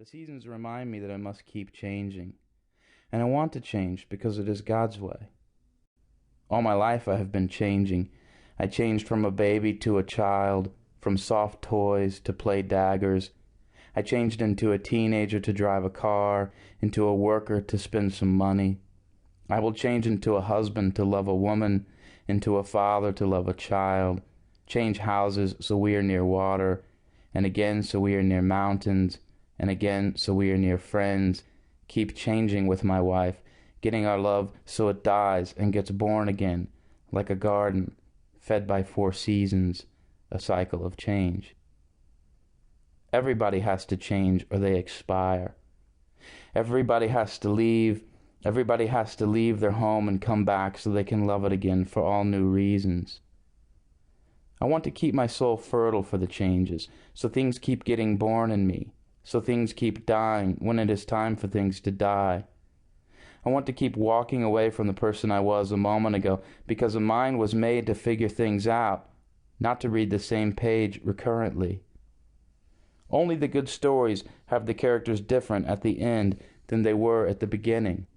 The seasons remind me that I must keep changing, and I want to change because it is God's way. All my life I have been changing. I changed from a baby to a child, from soft toys to play daggers. I changed into a teenager to drive a car, into a worker to spend some money. I will change into a husband to love a woman, into a father to love a child, change houses so we are near water, and again so we are near mountains, and again so we are near friends, keep changing with my wife, getting our love so it dies and gets born again, like a garden, fed by 4 seasons, a cycle of change. Everybody has to change or they expire. Everybody has to leave their home and come back so they can love it again for all new reasons. I want to keep my soul fertile for the changes, so things keep getting born in me, so things keep dying when it is time for things to die. I want to keep walking away from the person I was a moment ago because a mind was made to figure things out, not to read the same page recurrently. Only the good stories have the characters different at the end than they were at the beginning.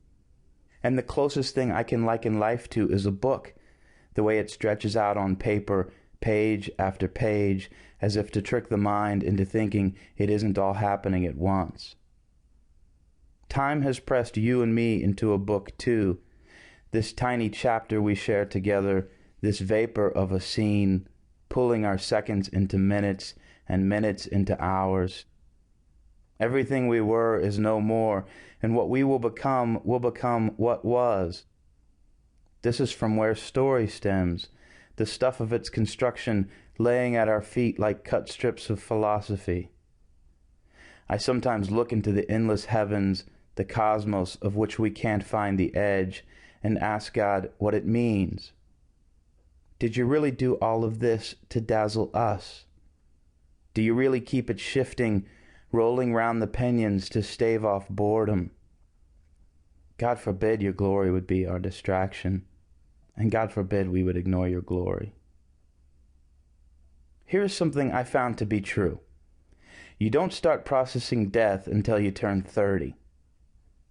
And the closest thing I can liken life to is a book, the way it stretches out on paper, page after page, as if to trick the mind into thinking it isn't all happening at once. Time has pressed you and me into a book too, this tiny chapter we share together, this vapor of a scene, pulling our seconds into minutes and minutes into hours. Everything we were is no more, and what we will become what was. This is from where story stems, the stuff of its construction laying at our feet like cut strips of philosophy. I sometimes look into the endless heavens, the cosmos of which we can't find the edge, and ask God what it means. Did you really do all of this to dazzle us? Do you really keep it shifting, rolling round the pinions to stave off boredom? God forbid your glory would be our distraction, and God forbid we would ignore your glory. Here's something I found to be true. You don't start processing death until you turn 30.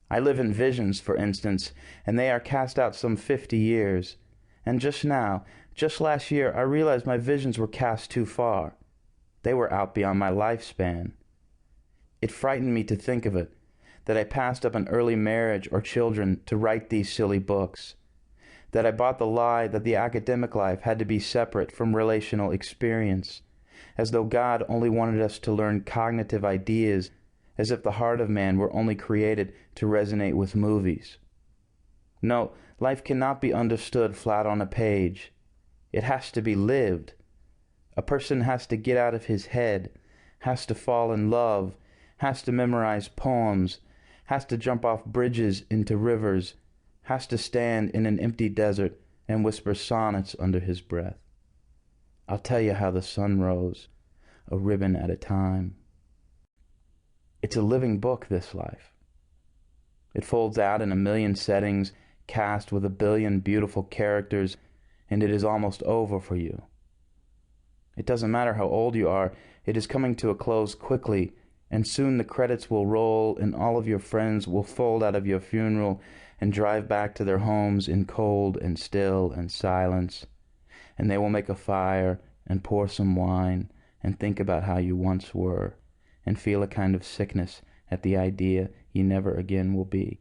I live in visions, for instance, and they are cast out some 50 years. And just last year, I realized my visions were cast too far. They were out beyond my lifespan. It frightened me to think of it, that I passed up an early marriage or children to write these silly books, that I bought the lie that the academic life had to be separate from relational experience, as though God only wanted us to learn cognitive ideas, as if the heart of man were only created to resonate with movies. No, life cannot be understood flat on a page. It has to be lived. A person has to get out of his head, has to fall in love, has to memorize poems, has to jump off bridges into rivers, has to stand in an empty desert and whisper sonnets under his breath. I'll tell you how the sun rose, a ribbon at a time. It's a living book, this life. It folds out in a million settings, cast with a billion beautiful characters, and it is almost over for you. It doesn't matter how old you are, it is coming to a close quickly, and soon the credits will roll and all of your friends will fold out of your funeral and drive back to their homes in cold and still and silence, and they will make a fire and pour some wine and think about how you once were, and feel a kind of sickness at the idea you never again will be.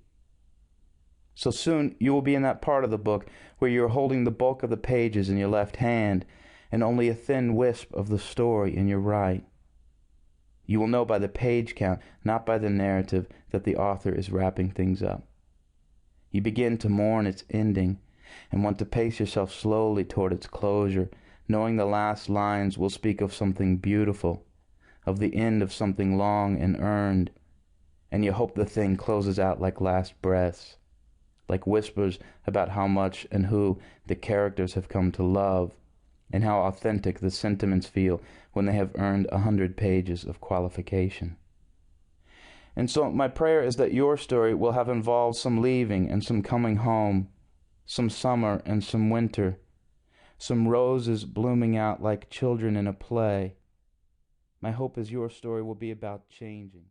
So soon you will be in that part of the book where you are holding the bulk of the pages in your left hand and only a thin wisp of the story in your right. You will know by the page count, not by the narrative, that the author is wrapping things up. You begin to mourn its ending and want to pace yourself slowly toward its closure, knowing the last lines will speak of something beautiful, of the end of something long and earned, and you hope the thing closes out like last breaths, like whispers about how much and who the characters have come to love, and how authentic the sentiments feel when they have earned 100 pages of qualification. And so my prayer is that your story will have involved some leaving and some coming home, some summer and some winter, some roses blooming out like children in a play. My hope is your story will be about changing.